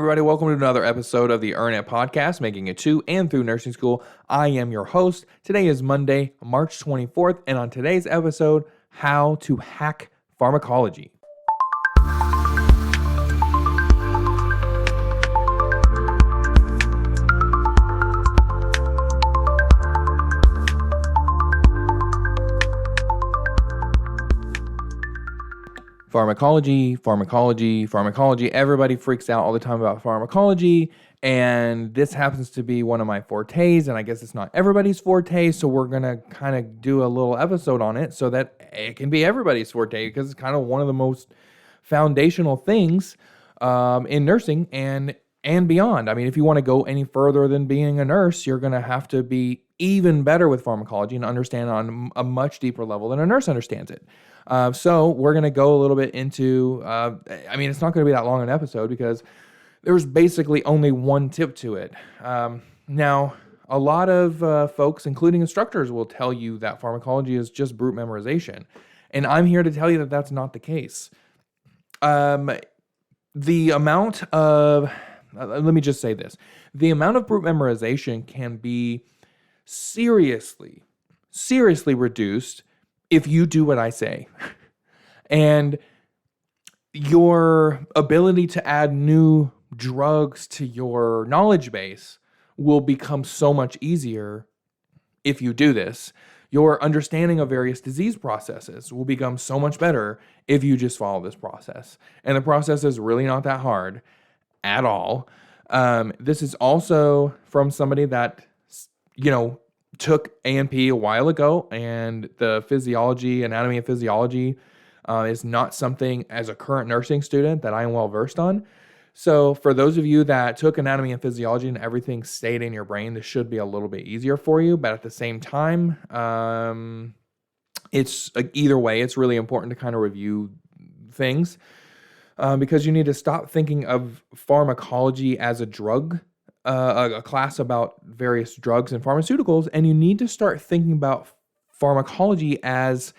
Everybody, welcome to another episode of the Earn It Podcast, making it to and through nursing school. I am your host. Today is Monday, March 24th, and on today's episode, how to hack pharmacology. Pharmacology. Everybody freaks out all the time about pharmacology, and this happens to be one of my fortes, and I guess it's not everybody's forte, so we're going to kind of do a little episode on it so that it can be everybody's forte, because it's kind of one of the most foundational things in nursing and beyond. I mean, if you want to go any further than being a nurse, you're going to have to be even better with pharmacology and understand on a much deeper level than a nurse understands it. So we're going to go a little bit into, it's not going to be that long an episode because there's basically only one tip to it. Now, a lot of folks, including instructors, will tell you that pharmacology is just brute memorization. And I'm here to tell you that that's not the case. The amount of, let me just say this. The amount of brute memorization can be seriously reduced if you do what I say. And your ability to add new drugs to your knowledge base will become so much easier if you do this. Your understanding of various disease processes will become so much better if you just follow this process. And the process is really not that hard at all. This is also from somebody that, took A&P a while ago, and the anatomy of physiology is not something as a current nursing student that I am well versed on. So for those of you that took anatomy and physiology and everything stayed in your brain, this should be a little bit easier for you. But at the same time, it's either way, it's really important to kind of review things because you need to stop thinking of pharmacology as a drug, a class about various drugs and pharmaceuticals, and you need to start thinking about pharmacology as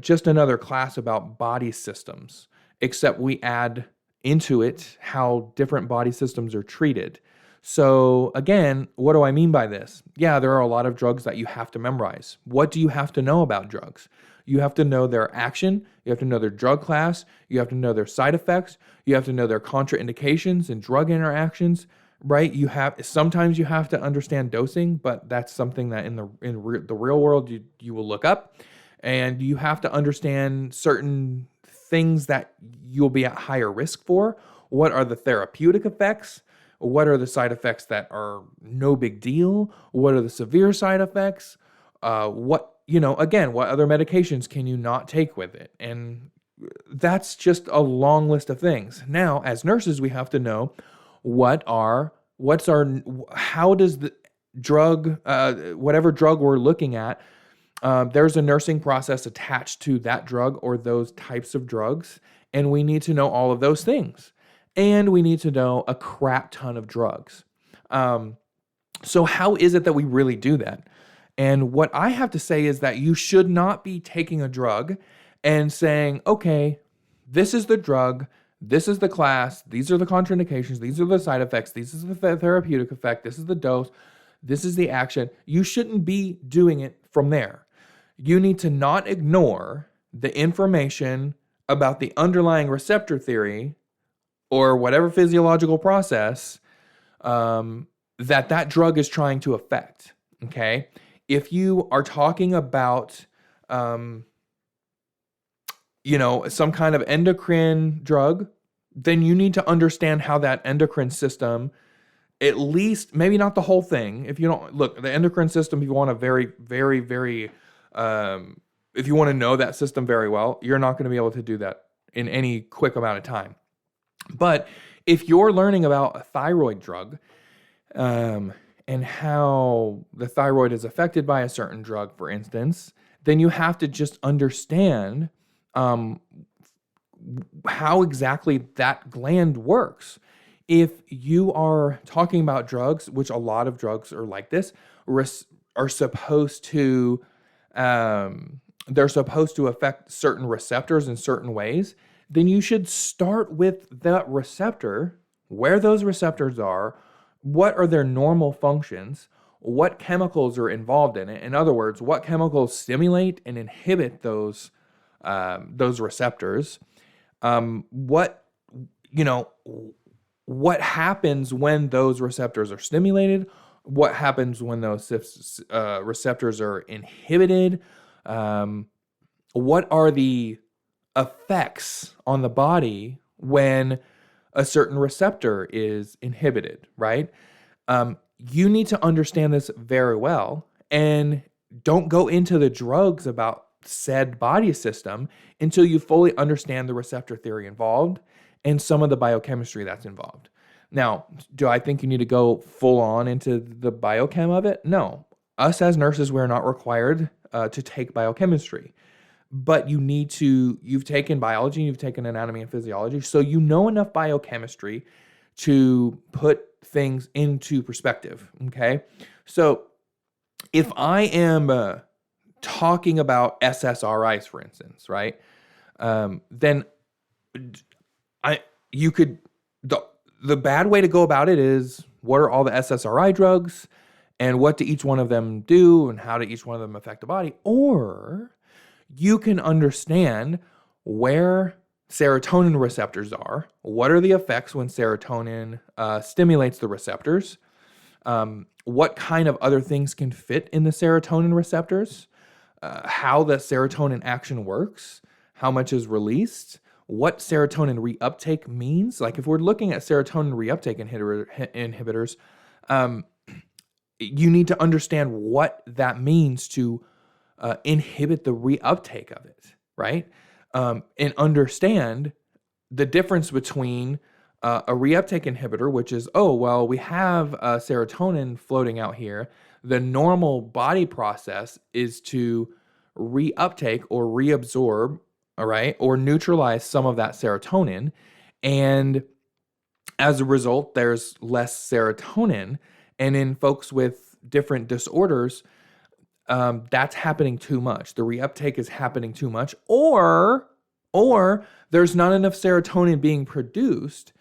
just another class about body systems, except we add into it how different body systems are treated. So again, what do I mean by this? Yeah, there are a lot of drugs that you have to memorize. What do you have to know about drugs? You have to know their action, you have to know their drug class, you have to know their side effects, you have to know their contraindications and drug interactions. Right, sometimes you have to understand dosing, but that's something that in the real world you will look up, and you have to understand certain things that you'll be at higher risk for. What are the therapeutic effects? What are the side effects that are no big deal? What are the severe side effects? What other medications can you not take with it? And that's just a long list of things. Now, as nurses, we have to know how does the drug, whatever drug we're looking at, there's a nursing process attached to that drug or those types of drugs, and we need to know all of those things. And we need to know a crap ton of drugs. So how is it that we really do that? And what I have to say is that you should not be taking a drug and saying, okay, this is the drug, this is the class, these are the contraindications, these are the side effects, this is the therapeutic effect, this is the dose, this is the action. You shouldn't be doing it from there. You need to not ignore the information about the underlying receptor theory or whatever physiological process that drug is trying to affect, okay? If you are talking about some kind of endocrine drug, then you need to understand how that endocrine system, at least, maybe not the whole thing. If you don't, look, the endocrine system, if you want to if you want to know that system very well, you're not going to be able to do that in any quick amount of time. But if you're learning about a thyroid drug, and how the thyroid is affected by a certain drug, for instance, then you have to just understand how exactly that gland works. If you are talking about drugs, which a lot of drugs are like this, are supposed to, they're supposed to affect certain receptors in certain ways, then you should start with that receptor, where those receptors are, what are their normal functions, what chemicals are involved in it. In other words, what chemicals stimulate and inhibit those receptors. What you know, what happens when those receptors are stimulated? What happens when those receptors are inhibited? What are the effects on the body when a certain receptor is inhibited, right? You need to understand this very well, and don't go into the drugs about said body system until you fully understand the receptor theory involved and some of the biochemistry that's involved. Now, do I think you need to go full on into the biochem of it? No. Us as nurses, we're not required to take biochemistry. But you've taken biology, you've taken anatomy and physiology, so you know enough biochemistry to put things into perspective, okay? So if I am talking about SSRIs, for instance, right? Then the bad way to go about it is, what are all the SSRI drugs and what do each one of them do and how do each one of them affect the body? Or you can understand where serotonin receptors are, what are the effects when serotonin stimulates the receptors, what kind of other things can fit in the serotonin receptors, how the serotonin action works, how much is released, what serotonin reuptake means. Like if we're looking at serotonin reuptake inhibitors, you need to understand what that means to inhibit the reuptake of it, right? And understand the difference between a reuptake inhibitor, which is, oh, well, we have serotonin floating out here. The normal body process is to reuptake or reabsorb, all right, or neutralize some of that serotonin. And as a result, there's less serotonin. And in folks with different disorders, that's happening too much. The reuptake is happening too much, or there's not enough serotonin being produced.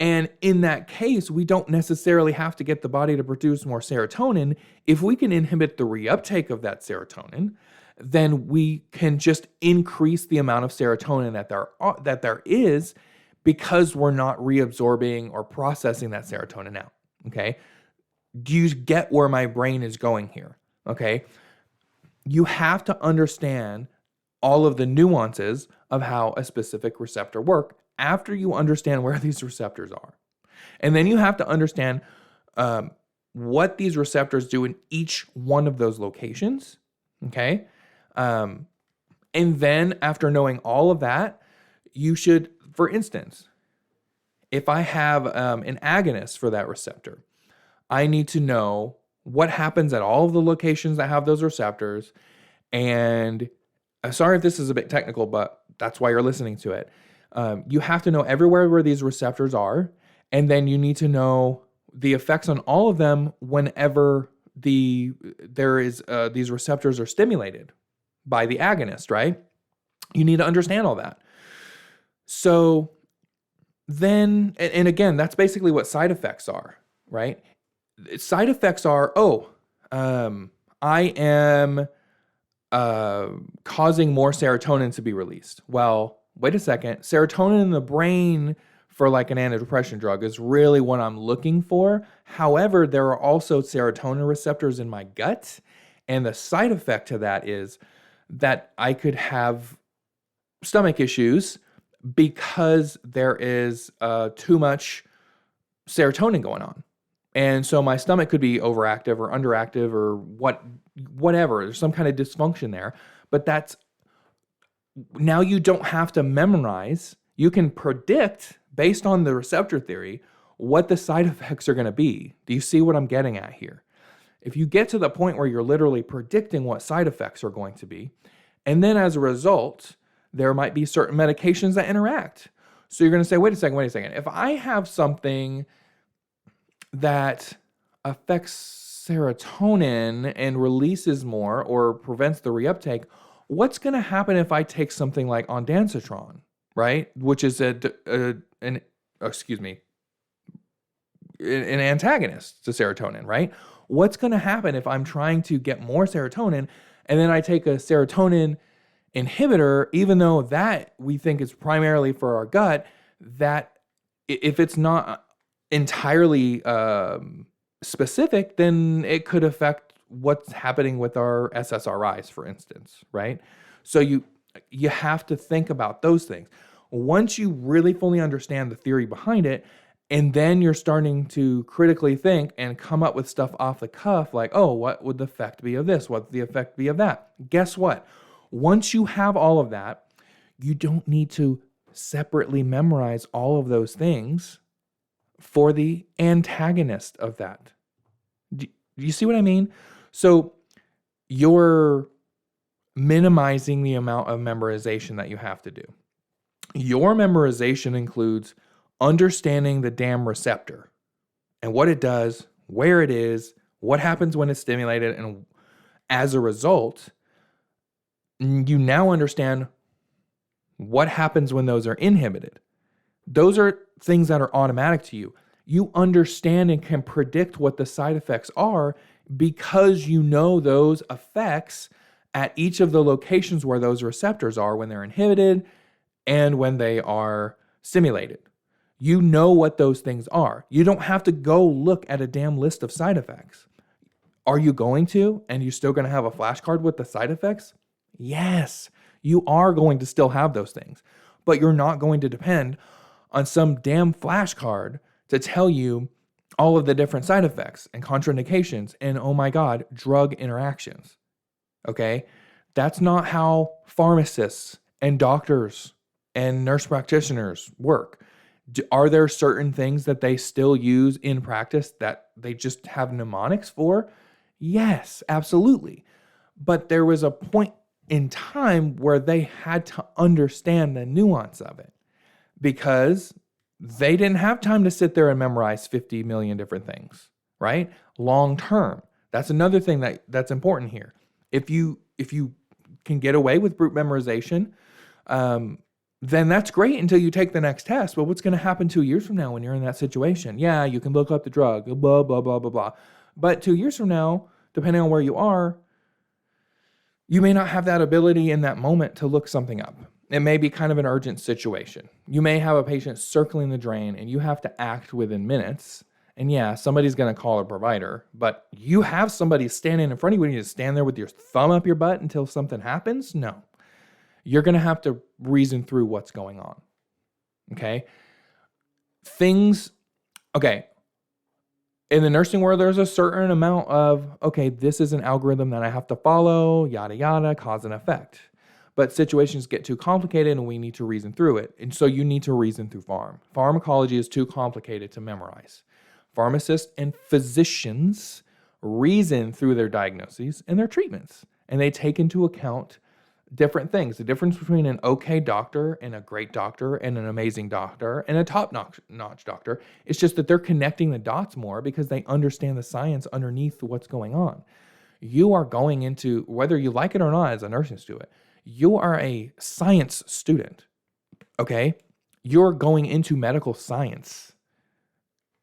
And in that case, we don't necessarily have to get the body to produce more serotonin. If we can inhibit the reuptake of that serotonin, then we can just increase the amount of serotonin that there is, because we're not reabsorbing or processing that serotonin out. Okay? Do you get where my brain is going here? Okay? You have to understand all of the nuances of how a specific receptor works after you understand where these receptors are. And then you have to understand what these receptors do in each one of those locations, okay? And then after knowing all of that, you should, for instance, if I have an agonist for that receptor, I need to know what happens at all of the locations that have those receptors. And I'm sorry if this is a bit technical, but that's why you're listening to it. You have to know everywhere where these receptors are, and then you need to know the effects on all of them whenever these receptors are stimulated by the agonist, right? You need to understand all that. So then, and again, that's basically what side effects are, right? Side effects are, I am causing more serotonin to be released. Well, wait a second. Serotonin in the brain for like an antidepressant drug is really what I'm looking for. However, there are also serotonin receptors in my gut. And the side effect to that is that I could have stomach issues because there is too much serotonin going on. And so my stomach could be overactive or underactive or whatever. There's some kind of dysfunction there. But now you don't have to memorize. You can predict, based on the receptor theory, what the side effects are going to be. Do you see what I'm getting at here? If you get to the point where you're literally predicting what side effects are going to be, and then as a result, there might be certain medications that interact. So you're going to say, wait a second. If I have something that affects serotonin and releases more or prevents the reuptake, what's going to happen if I take something like ondansetron, right? Which is an antagonist to serotonin, right? What's going to happen if I'm trying to get more serotonin and then I take a serotonin inhibitor, even though that we think is primarily for our gut, that if it's not entirely specific, then it could affect what's happening with our SSRIs, for instance, right? So you have to think about those things. Once you really fully understand the theory behind it, and then you're starting to critically think and come up with stuff off the cuff, like, oh, what would the effect be of this? What would the effect be of that? Guess what? Once you have all of that, you don't need to separately memorize all of those things for the antagonist of that. Do you see what I mean? So you're minimizing the amount of memorization that you have to do. Your memorization includes understanding the damn receptor and what it does, where it is, what happens when it's stimulated, and as a result, you now understand what happens when those are inhibited. Those are things that are automatic to you. You understand and can predict what the side effects are because you know those effects at each of the locations where those receptors are when they're inhibited and when they are stimulated. You know what those things are. You don't have to go look at a damn list of side effects. Are you going to? And you're still going to have a flashcard with the side effects? Yes, you are going to still have those things, but you're not going to depend on some damn flashcard to tell you all of the different side effects and contraindications and, oh my God, drug interactions. Okay? That's not how pharmacists and doctors and nurse practitioners work. Are there certain things that they still use in practice that they just have mnemonics for? Yes, absolutely. But there was a point in time where they had to understand the nuance of it because they didn't have time to sit there and memorize 50 million different things, right? Long term. That's another thing that's important here. If you can get away with brute memorization, then that's great until you take the next test. But what's going to happen 2 years from now when you're in that situation? Yeah, you can look up the drug, blah, blah, blah, blah, blah. But 2 years from now, depending on where you are, you may not have that ability in that moment to look something up. It may be kind of an urgent situation. You may have a patient circling the drain and you have to act within minutes. And yeah, somebody's going to call a provider, but you have somebody standing in front of you and you just stand there with your thumb up your butt until something happens? No. You're going to have to reason through what's going on. Okay? In the nursing world, there's a certain amount of, okay, this is an algorithm that I have to follow, yada, yada, cause and effect. But situations get too complicated and we need to reason through it. And so you need to reason through Pharmacology is too complicated to memorize. Pharmacists and physicians reason through their diagnoses and their treatments. And they take into account different things. The difference between an okay doctor and a great doctor and an amazing doctor and a top-notch doctor is just that they're connecting the dots more because they understand the science underneath what's going on. You are going into, whether you like it or not as a nursing student, you are a science student, okay? You're going into medical science.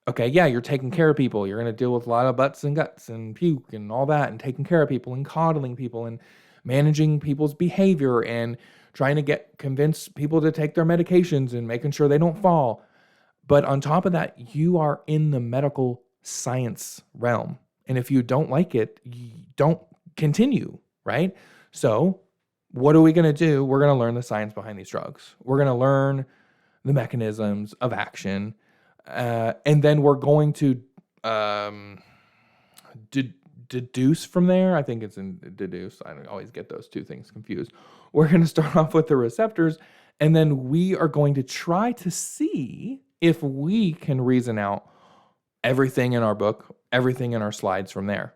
Okay, yeah, you're taking care of people. You're going to deal with a lot of butts and guts and puke and all that and taking care of people and coddling people and managing people's behavior and trying to convince people to take their medications and making sure they don't fall. But on top of that, you are in the medical science realm. And if you don't like it, you don't continue, right? So what are we going to do? We're going to learn the science behind these drugs. We're going to learn the mechanisms of action. And then we're going to deduce from there. I think it's in deduce. I always get those two things confused. We're going to start off with the receptors, and then we are going to try to see if we can reason out everything in our book, everything in our slides from there.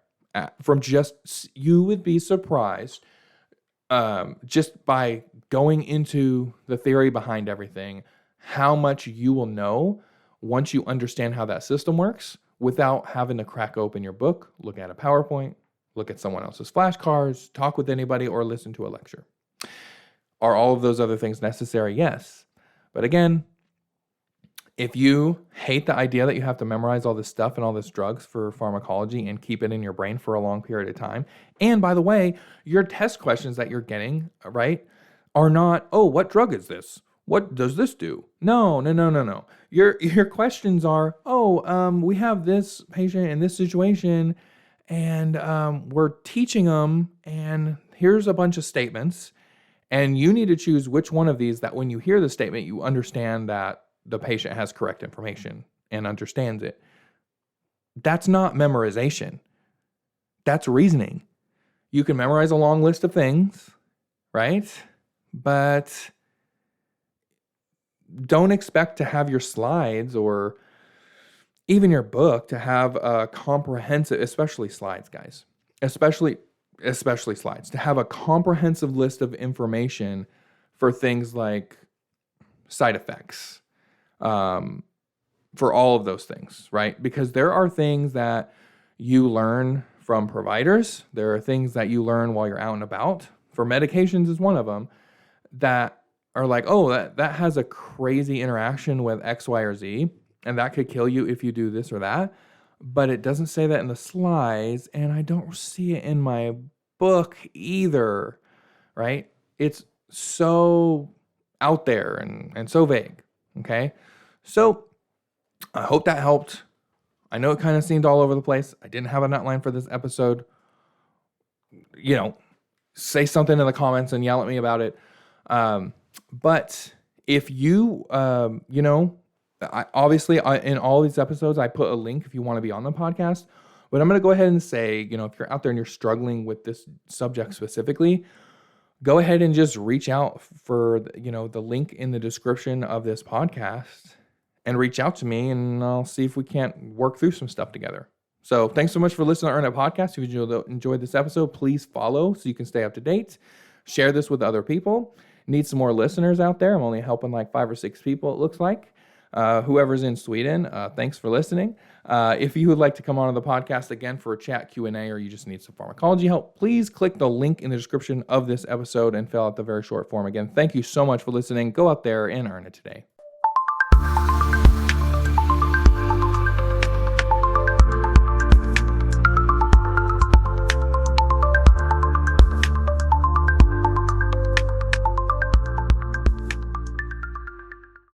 You would be surprised just by going into the theory behind everything, how much you will know once you understand how that system works without having to crack open your book, look at a PowerPoint, look at someone else's flashcards, talk with anybody, or listen to a lecture. Are all of those other things necessary? Yes. But again, If you hate the idea that you have to memorize all this stuff and all this drugs for pharmacology and keep it in your brain for a long period of time, and by the way, your test questions that you're getting, right, are not, oh, what drug is this? What does this do? No, no, no, no, no. Your questions are, oh, we have this patient in this situation, and we're teaching them, and here's a bunch of statements, and you need to choose which one of these that when you hear the statement, you understand that the patient has correct information and understands it. That's not memorization. That's reasoning. You can memorize a long list of things, right? But don't expect to have your slides or even your book to have a comprehensive, especially slides, guys, especially slides, to have a comprehensive list of information for things like side effects, for all of those things, right? Because there are things that you learn from providers. There are things that you learn while you're out and about. For medications is one of them that are like, oh, that has a crazy interaction with X, Y, or Z, and that could kill you if you do this or that. But it doesn't say that in the slides, and I don't see it in my book either, right? It's so out there and so vague, okay? So I hope that helped. I know it kind of seemed all over the place. I didn't have an outline for this episode. Say something in the comments and yell at me about it. But if you, obviously in all these episodes, I put a link if you want to be on the podcast. But I'm going to go ahead and say, if you're out there and you're struggling with this subject specifically, go ahead and just reach out for, the link in the description of this podcast and reach out to me, and I'll see if we can't work through some stuff together. So thanks so much for listening to Earn It Podcast. If you enjoyed this episode, please follow so you can stay up to date. Share this with other people. Need some more listeners out there. I'm only helping like 5 or 6 people, it looks like. Whoever's in Sweden, thanks for listening. If you would like to come on to the podcast again for a chat, Q&A, or you just need some pharmacology help, please click the link in the description of this episode and fill out the very short form. Again, thank you so much for listening. Go out there and earn it today.